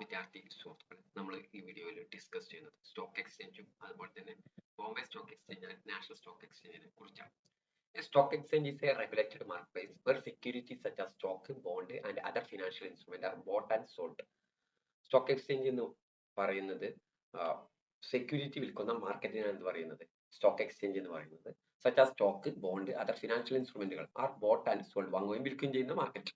വിദ്യാർത്ഥി സുഹൃത്തുക്കളെ, നമ്മൾ ഈ വീഡിയോയിൽ ഡിസ്കസ് ചെയ്യുന്നത് സ്റ്റോക്ക് എക്സ്ചേഞ്ചും അതുപോലെ തന്നെ Bombay stock exchange and national stock എക്സ്ചേഞ്ചിനെ കുറിച്ചാണ്. A stock exchange is a regulated marketplace where securities such as stock, bond and other financial instruments are bought and sold. Stock exchange എന്ന് പറയുന്നത് സെക്യൂരിറ്റി വിൽക്കുന്ന മാർക്കറ്റിനാണ് പറയുന്നത്. സ്റ്റോക്ക് എക്സ്ചേഞ്ച് എന്ന് പറയുന്നത് such as stock, bond, other financial ഇൻസ്ട്രുമെന്റുകൾ are bought and sold, വാങ്ങുകയും വിൽക്കുകയും ചെയ്യുന്ന market.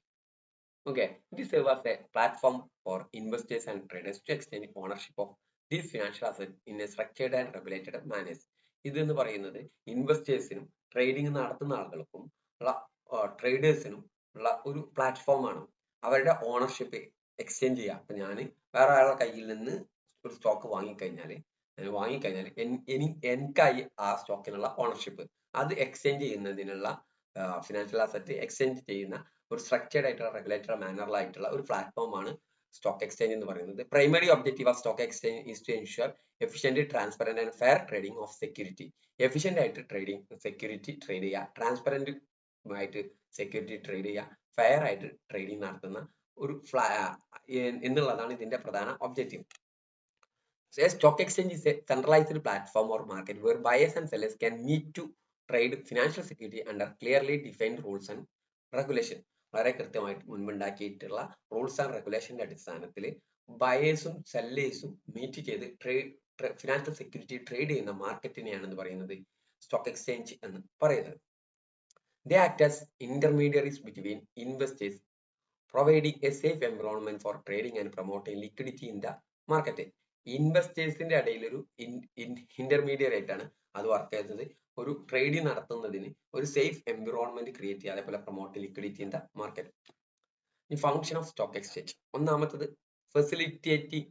Okay, this serves as a platform for investors and traders to exchange ownership of these financial assets in a structured and regulated manner. ഇതെന്ന് പറയുന്നത് ഇൻവെസ്റ്റേഴ്സിനും trading നടത്തുന്ന ആളുകൾക്കും ഉള്ള ട്രേഡേഴ്സിനും ഉള്ള ഒരു പ്ലാറ്റ്ഫോമാണ്. അവരുടെ ഓണർഷിപ്പ് എക്സ്ചേഞ്ച് ചെയ്യുക. അപ്പൊ ഞാൻ വേറെ ആളുടെ കയ്യിൽ നിന്ന് ഒരു സ്റ്റോക്ക് വാങ്ങിക്കഴിഞ്ഞാൽ എനിക്കായി ആ സ്റ്റോക്കിനുള്ള ഓണർഷിപ്പ് അത് എക്സ്ചേഞ്ച് ചെയ്യുന്നതിനുള്ള ഫിനാൻഷ്യൽ അസറ്റ് എക്സ്ചേഞ്ച് ചെയ്യുന്ന ഒരു സ്ട്രക്ചേർഡ് ആയിട്ടുള്ള റെഗുലേറ്റഡ് മാനറിലായിട്ടുള്ള ഒരു പ്ലാറ്റ്ഫോമാണ് സ്റ്റോക്ക് എക്സ്ചേഞ്ച് എന്ന് പറയുന്നത്. Primary objective of stock exchange is to ensure efficient, transparent and fair trading of security. Efficient ആയിട്ട് സെക്യൂരിറ്റി ട്രേഡ് ചെയ്യുക, ട്രാൻസ്പെറന്റ് ആയിട്ട് സെക്യൂരിറ്റി ട്രേഡ് ചെയ്യുക, ഫെയർ ആയിട്ട് ട്രേഡിംഗ് നടത്തുന്ന ഒരു എന്നുള്ളതാണ് ഇതിന്റെ പ്രധാന objective. A stock exchange is a centralized platform or market where buyers and sellers can meet to trade financial security under clearly defined rules and regulation. വളരെ കൃത്യമായിട്ട് മുൻപുണ്ടാക്കിയിട്ടുള്ള റൂൾസ് ആൻഡ് റെഗുലേഷന്റെ അടിസ്ഥാനത്തിൽ ബയേഴ്സും സെല്ലേഴ്സും മീറ്റ് ചെയ്ത് ഫിനാൻഷ്യൽ സെക്യൂരിറ്റി ട്രേഡ് ചെയ്യുന്ന മാർക്കറ്റിനെയാണ് പറയുന്നത് stock exchange എന്ന് പറയുന്നത്. They act as intermediaries between investors, providing a safe environment for trading and promoting liquidity in the market. ഇൻവെസ്റ്റേഴ്സിന്റെ ഇടയിൽ ഒരു ഇന്റർമീഡിയറ്റ് ആയിട്ടാണ് അത് വർക്ക് ചെയ്യുന്നത്. ഒരു ട്രേഡിംഗ് നടത്തുന്നതിന് ഒരു സേഫ് എൻവിറോൺമെന്റ് ക്രിയേറ്റ് ചെയ്യുക, അതേപോലെ promote liquidity in the market. ഈ ഫംഗ്ഷൻ ഓഫ് സ്റ്റോക്ക് എക്സ്ചേഞ്ച്, ഒന്നാമത്തത് facilitating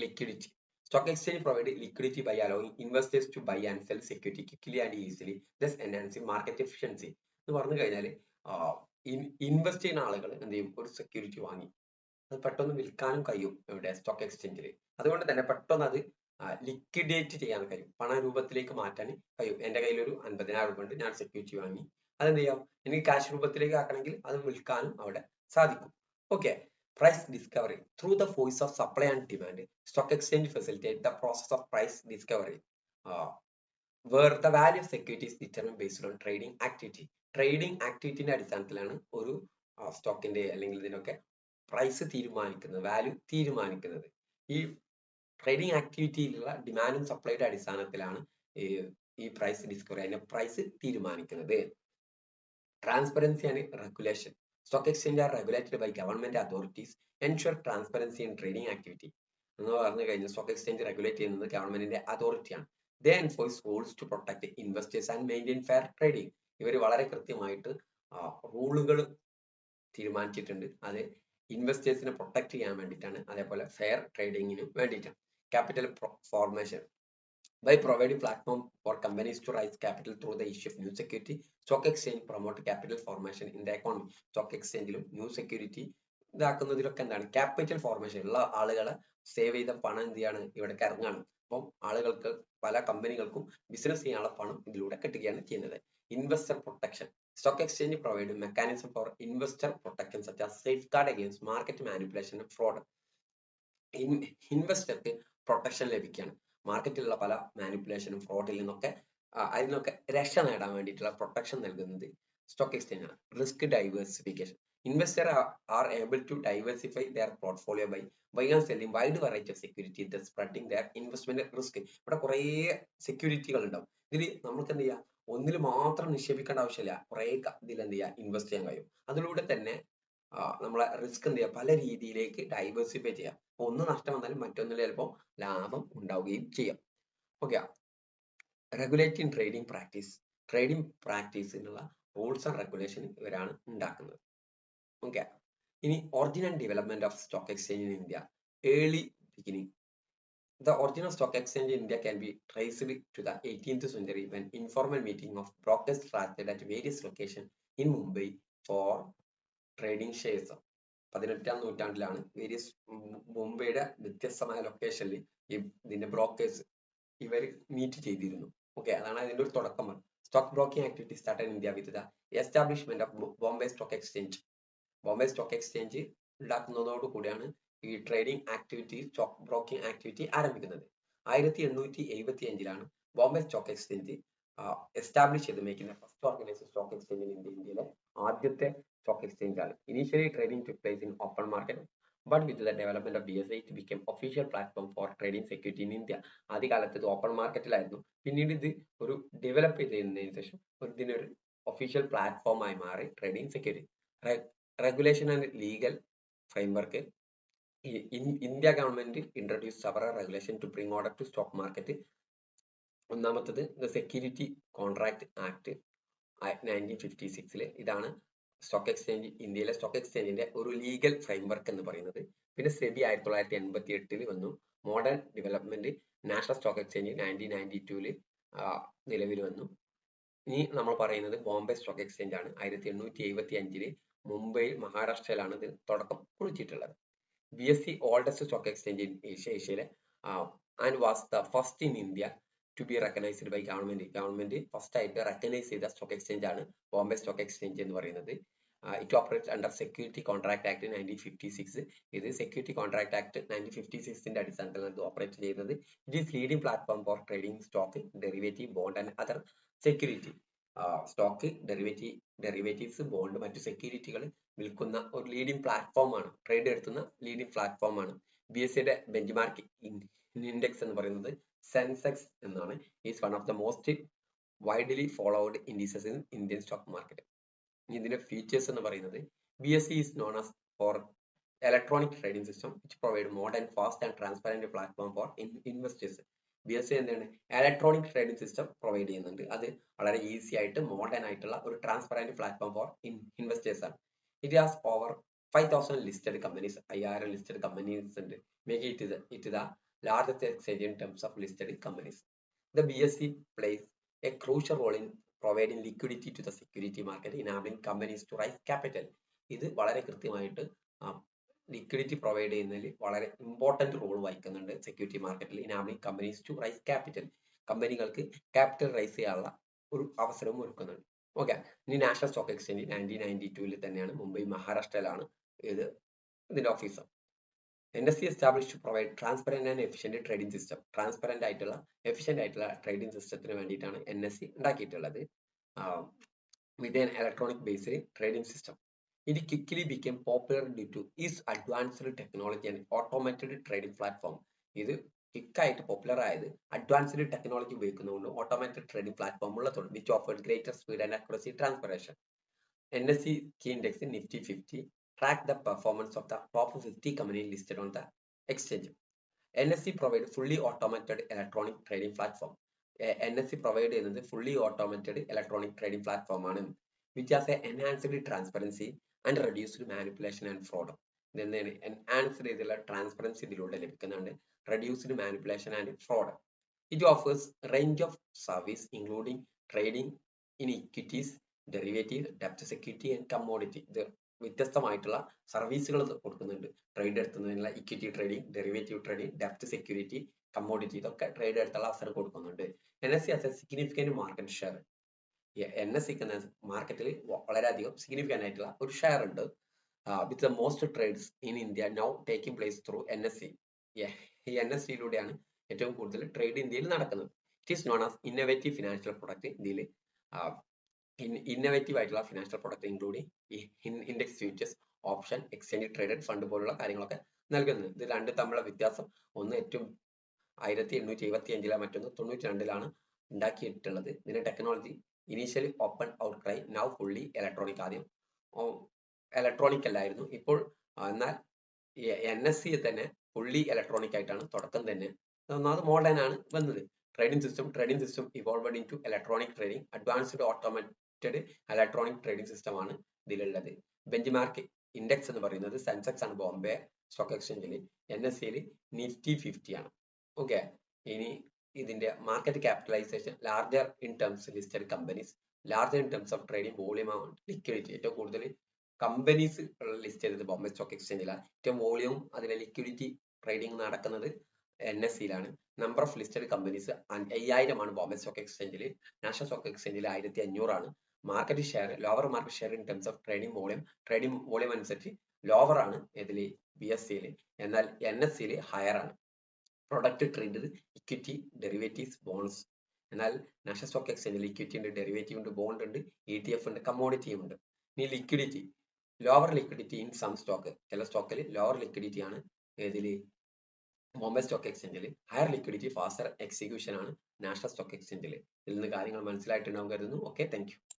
liquidity. Stock exchange provide liquidity by allowing investors to buy and sell security quickly and easily, thus enhancing market efficiency. എന്ന് പറഞ്ഞു കഴിഞ്ഞാൽ invest ചെയ്യുന്ന ആളുകൾ എന്ത് ചെയ്യും, ഒരു സെക്യൂരിറ്റി വാങ്ങി അത് പെട്ടെന്ന് വിൽക്കാനും കഴിയും ഇവിടെ സ്റ്റോക്ക് എക്സ്ചേഞ്ചിൽ. അതുകൊണ്ട് തന്നെ പെട്ടെന്ന് അത് ലിക്വിഡേറ്റ് ചെയ്യാൻ കഴിയും, പണരൂപത്തിലേക്ക് മാറ്റാൻ കഴിയും. എന്റെ കയ്യിൽ ഒരു 50,000 രൂപ ഉണ്ട്, ഞാൻ സെക്യൂരിറ്റി വാങ്ങി, അതെന്ത് ചെയ്യാം, എനിക്ക് ക്യാഷ് രൂപത്തിലേക്ക് ആക്കണമെങ്കിൽ അത് വിൽക്കാനും അവിടെ സാധിക്കും. Okay, price discovery through the force of supply and demand. Stock exchange facilitate the process of price discovery where the value of securities determined based on trading activity. Trading ആക്ടിവിറ്റിന്റെ അടിസ്ഥാനത്തിലാണ് ഒരു സ്റ്റോക്കിന്റെ അല്ലെങ്കിൽ ഇതിനൊക്കെ പ്രൈസ് തീരുമാനിക്കുന്നത്, വാല്യൂ തീരുമാനിക്കുന്നത്. ഈ trading ആക്ടിവിറ്റിയിലുള്ള ഡിമാൻഡും സപ്ലൈയുടെ അടിസ്ഥാനത്തിലാണ് ഈ പ്രൈസ് ഡിസ്കവറി, അതിന്റെ പ്രൈസ് തീരുമാനിക്കുന്നത്. Transparency and regulation. Stock exchange are regulated by government authorities ensure transparency in trading activity. എന്ന് പറഞ്ഞു കഴിഞ്ഞാൽ സ്റ്റോക്ക് എക്സ്ചേഞ്ച് റെഗുലേറ്റ് ചെയ്യുന്നത് ഗവൺമെന്റിന്റെ അതോറിറ്റിയാണ്. They enforce rules to protect investors and maintain fair trading. ഇവർ വളരെ കൃത്യമായിട്ട് റൂളുകൾ തീരുമാനിച്ചിട്ടുണ്ട്, അത് ഇൻവെസ്റ്റേഴ്സിനെ പ്രൊട്ടക്ട് ചെയ്യാൻ വേണ്ടിയിട്ടാണ്, അതേപോലെ ഫെയർ ട്രേഡിങ്ങിന് വേണ്ടിയിട്ടാണ്. Capital formation by providing platform for companies to raise capital through the issue of new security. Stock exchange promote capital formation in the economy. Stock എക്സ്ചേഞ്ചിലും ന്യൂ സെക്യൂരിറ്റി ഇതാക്കുന്നതിലൊക്കെ എന്താണ്, ക്യാപിറ്റൽ ഫോർമേഷൻ ഉള്ള ആളുകളെ save ചെയ്ത പണം എന്ത് ചെയ്യാണ്, ഇവിടേക്ക് ഇറങ്ങാണ്. അപ്പം ആളുകൾക്ക്, പല കമ്പനികൾക്കും ബിസിനസ് ചെയ്യാനുള്ള പണം ഇതിലൂടെ കിട്ടുകയാണ് ചെയ്യുന്നത്. Investor protection. Stock exchange provide mechanism for investor protection such as safeguard against market manipulation and fraud. ഇൻവെസ്റ്റർക്ക് പ്രൊട്ടക്ഷൻ ലഭിക്കുകയാണ് മാർക്കറ്റിലുള്ള പല മാനിപ്പുലേഷനും ഫ്രോഡിൽ നിന്നൊക്കെ അതിനൊക്കെ രക്ഷ നേടാൻ വേണ്ടിയിട്ടുള്ള പ്രൊട്ടക്ഷൻ നൽകുന്നത് സ്റ്റോക്ക് എക്സ്ചേഞ്ച് ആണ്. Risk diversification. Investor are able to diversify their portfolio by buying and selling wide variety of security, the spreading their investment risk. ഇവിടെ കുറേ സെക്യൂരിറ്റികൾ ഉണ്ടാവും. ഇതിൽ നമുക്ക് എന്ത് ചെയ്യാം, ഒന്നിൽ മാത്രം നിക്ഷേപിക്കേണ്ട ആവശ്യമില്ല, കുറേ ഇതിൽ എന്ത് ചെയ്യാം, ഇൻവെസ്റ്റ് ചെയ്യാൻ കഴിയും. അതിലൂടെ തന്നെ നമ്മളെ റിസ്ക് എന്ത് ചെയ്യാം, പല രീതിയിലേക്ക് ഡൈവേഴ്സിഫൈ ചെയ്യാം. ഒന്ന് നഷ്ടം വന്നാലും മറ്റൊന്നിൽ ചിലപ്പോൾ ലാഭം ഉണ്ടാവുകയും ചെയ്യാം. Okay, regulating trading practice. Trading പ്രാക്ടീസിനുള്ള റൂൾസ് ആൻഡ് റെഗുലേഷൻ ഇവരാണ് ഉണ്ടാക്കുന്നത്. ഓക്കെ, ഇനി origin and development of stock exchange in India. Early beginning. The origin of stock exchange in India can be traced to the 18th century when informal meeting of brokers started at various locations in Mumbai for trading shares. 18ാം നൂറ്റാണ്ടിലാണ് various മുംബൈയുടെ വ്യത്യസ്തമായ ലൊക്കേഷനിൽ ഇതിന്റെ brokers ഇവർ meet ചെയ്തിരുന്നു. Okay, അതാണ് അതിന്റെ ഒരു തുടക്കം. Stock broking activity started in India with the establishment of Bombay stock exchange. Bombay stock exchange ഉണ്ടാക്കുന്നതോടുകൂടിയാണ് ഈ trading activity, stock broking activity ആരംഭിക്കുന്നത്. 1875 ബോംബെ സ്റ്റോക്ക് എക്സ്ചേഞ്ച് എസ്റ്റാബ്ലിഷ് ചെയ്ത്, making first organised stock exchange in ഇന്ത്യയിലെ ആദ്യത്തെ സ്റ്റോക്ക് എക്സ്ചേഞ്ച് ആണ്. Initially trading took place in open market, but with the development of BSE it became official platform for trading security in India. ആദ്യകാലത്ത് ഇത് open മാർക്കറ്റിലായിരുന്നു. പിന്നീട് ഇത് ഒരു develop ചെയ്തതിനു ശേഷം ഇതിനൊരു ഒഫീഷ്യൽ പ്ലാറ്റ്ഫോമായി മാറി trading security. Regulation and legal framework. India government introduce several regulation to bring order to stock market. ഒന്നാമത്തത് ദ സെക്യൂരിറ്റി കോൺട്രാക്ട് ആക്ട് 1956. ഇതാണ് സ്റ്റോക്ക് എക്സ്ചേഞ്ച്, ഇന്ത്യയിലെ സ്റ്റോക്ക് എക്സ്ചേഞ്ചിന്റെ ഒരു ലീഗൽ ഫ്രെയിംവർക്ക് എന്ന് പറയുന്നത്. പിന്നെ സെബി 1988 വന്നു. Modern development national stock exchange 1992 നിലവിൽ വന്നു. ഇനി നമ്മൾ പറയുന്നത് ബോംബെ സ്റ്റോക്ക് എക്സ്ചേഞ്ച് ആണ്. 1875 മുംബൈ, മഹാരാഷ്ട്രയിലാണ് ഇത് തുടക്കം കുറിച്ചിട്ടുള്ളത്. BSE oldest stock exchange in ഏഷ്യയിലെ and was the first in India to be recognised by government. Government first ആയിട്ട് റെക്കഗ്നൈസ് ചെയ്ത സ്റ്റോക്ക് എക്സ്ചേഞ്ച് ആണ് ബോംബെ സ്റ്റോക്ക് എക്സ്ചേഞ്ച് എന്ന് പറയുന്നത്. It operates under security contract act 1956. ഇത് സെക്യൂരിറ്റി കോൺട്രാക്ട് ആക്ട് 1956 അടിസ്ഥാനത്തിലാണ് ഇത് operate ചെയ്യുന്നത്. It is leading platform for trading stock, derivative, bond and other security. Stock, derivatives, bond, മറ്റു സെക്യൂരിറ്റികൾ വിൽക്കുന്ന ഒരു ലീഡിംഗ് പ്ലാറ്റ്ഫോം ആണ്, ട്രേഡ് നടത്തുന്ന ലീഡിംഗ് പ്ലാറ്റ്ഫോം ആണ്. BSEയുടെ ബെഞ്ച് മാർക്ക് ഇൻഡെക്സ് എന്ന് പറയുന്നത് സെൻസെക്സ് എന്നാണ്. Is one of the most widely followed indices in Indian stock market. ഇതിന്റെ ഫീച്ചേഴ്സ് എന്ന് പറയുന്നത് BSE is known as for electronic trading system which provide modern, fast and transparent platform for investors. BSE എന്താണ്, electronic trading system provide ചെയ്യുന്നുണ്ട്. അത് വളരെ easy ആയിട്ട് modern ആയിട്ടുള്ള ഒരു ട്രാൻസ്പെറന്റ് പ്ലാറ്റ്ഫോം ഫോർ ഇൻവെസ്റ്റേഴ്സ് ആണ്. It has over 5000 listed companies, 5000 listed companies ഉണ്ട്. Make it the largest exchange in terms of listed companies. The BSE plays a crucial role in providing liquidity to the security market, enabling companies to raise capital. ഇത് വളരെ കൃത്യമായിട്ട് liquidity provide ചെയ്യുന്നതിൽ വളരെ important role വഹിക്കുന്നുണ്ട് security മാർക്കറ്റിൽ. enabling companies to raise capital. കമ്പനികൾക്ക് capital rice ചെയ്യാനുള്ള ഒരു അവസരവും ഒരുക്കുന്നുണ്ട്. ഓക്കെ, ഇനി നാഷണൽ സ്റ്റോക്ക് എക്സ്ചേഞ്ച് 1992 തന്നെയാണ്, മുംബൈ, മഹാരാഷ്ട്രയിലാണ് ഇതിന്റെ office. NSE established to provide transparent and efficient trading system. Transparent ആയിട്ടുള്ള എഫിഷ്യന്റ് ആയിട്ടുള്ള ട്രേഡിംഗ് സിസ്റ്റത്തിന് വേണ്ടിയിട്ടാണ് NSE ഉണ്ടാക്കിയിട്ടുള്ളത്. with an electronic based trading system. It quickly became popular due to its advanced technology and automated trading platform. ഇത് ക്വിക്കായിട്ട് popular ആയത് advanced technology ഉപയോഗിക്കുന്നതുകൊണ്ട് automated trading platform ഉള്ളതുകൊണ്ട്, which offered greater speed and accuracy transparency. NSE key index Nifty 50 track the performance of the top 50 companies listed on the exchange. NSE provide fully automated electronic trading platform. NSE provide ചെയ്യുന്നത് fully automated electronic trading platform ആണ്, which has a enhanced transparency and reduced manipulation and fraud. ഇതെന്താണ്, enhanced ചെയ്തുള്ള transparency ഇതിലൂടെ ലഭിക്കുന്നുണ്ട്, reduced manipulation and fraud. It offers range of service including trading in equities, derivative, ഡെപ്റ്റ് security and commodity. ഇത് വ്യത്യസ്തമായിട്ടുള്ള സർവീസുകൾ കൊടുക്കുന്നുണ്ട്. ട്രേഡ് എടുത്തുന്നതിനുള്ള ഇക്വിറ്റി ട്രേഡിംഗ്, ഡെറിവേറ്റീവ് ട്രേഡിംഗ്, ഡെപ്റ്റ് സെക്യൂരിറ്റി, കമ്മോഡിറ്റി, ഇതൊക്കെ ട്രേഡ് എടുത്തുള്ള അവസരം കൊടുക്കുന്നുണ്ട്. NSE has a significant market share. NSE മാർക്കറ്റിൽ വളരെയധികം സിഗ്നിഫിക്കന്റ് ആയിട്ടുള്ള ഒരു ഷെയർ ഉണ്ട്. With the most trades in India now taking place through NSE. ഈ NSEയിലൂടെയാണ് ഏറ്റവും കൂടുതൽ ട്രേഡ് ഇന്ത്യയിൽ നടക്കുന്നത്. It is known as innovative financial product. ഇന്ത്യയിൽ ഇന്നോവേറ്റീവ് ആയിട്ടുള്ള financial product including index futures, option, exchange traded fund പോലുള്ള കാര്യങ്ങളൊക്കെ നൽകുന്നത്. ഇത് രണ്ടും തമ്മിലുള്ള വ്യത്യാസം, ഒന്ന് ഏറ്റവും 1875 മറ്റൊന്ന് 92 ഉണ്ടാക്കിയിട്ടുള്ളത്. ഇതിന്റെ technology initially open outcry, now fully electronic. ആദ്യം ഇലക്ട്രോണിക് അല്ലായിരുന്നു, ഇപ്പോൾ എന്നാൽ NSE തന്നെ ഫുള്ളി ഇലക്ട്രോണിക് ആയിട്ടാണ് തുടക്കം തന്നെ. ഒന്നാമത് മോഡേൺ ആണ് വന്നത്. Trading system evolved in to electronic trading, advanced automated electronic trading system ആണ് ഇതിലുള്ളത്. ബെഞ്ച് മാർക്ക് ഇൻഡെക്സ് എന്ന് പറയുന്നത് സെൻസെക്സ് ആണ് ബോംബെ സ്റ്റോക്ക് എക്സ്ചേഞ്ചിൽ. NSEയിൽ നിഫ്റ്റി 50 ആണ്. ഓക്കെ, ഇനി ഇതിന്റെ market capitalization larger in terms listed companies, larger in terms of trading volume and liquidity. ഏറ്റവും കൂടുതൽ കമ്പനീസ് ലിസ്റ്റ് ചെയ്തത് ബോംബെ സ്റ്റോക്ക് എക്സ്ചേഞ്ചിലാണ്. ഏറ്റവും വോളിയവും അതിലെ ലിക്വിഡിറ്റി ട്രേഡിംഗ് നടക്കുന്നത് NSEയിലാണ്. Number of listed companies 5000 Bombay stock എക്സ്ചേഞ്ചിൽ. നാഷണൽ സ്റ്റോക്ക് എക്സ്ചേഞ്ചിൽ 1500. Market share, lower market share in terms of trading volume അനുസരിച്ച് ലോവർ ആണ് ഇതില് BSE എന്നാൽ NSE ഹയർ ആണ്. Product trade equity, derivatives, bonds. എന്നാൽ നാഷണൽ സ്റ്റോക്ക് എക്സ്ചേഞ്ചിൽ ഇക്വിറ്റി ഉണ്ട്, ഡെറിവേറ്റീവ് ഉണ്ട്, ബോണ്ട് ഉണ്ട്, ETF ഉണ്ട്, കമ്മോഡിറ്റിയും ഉണ്ട്. ഇനി liquidity, lower liquidity in some stock. ചില സ്റ്റോക്കിൽ ലോവർ ലിക്വിഡിറ്റി ആണ് ഏതില് ബോംബെ സ്റ്റോക്ക് എക്സ്ചേഞ്ചിൽ. ഹയർ ലിക്വിഡിറ്റി, ഫാസ്റ്റർ എക്സിക്യൂഷൻ ആണ് നാഷണൽ സ്റ്റോക്ക് എക്സ്ചേഞ്ചിൽ. ഇതിൽ നിന്ന് കാര്യങ്ങൾ മനസ്സിലായിട്ടുണ്ടാവും കരുതുന്നു. Okay, thank you.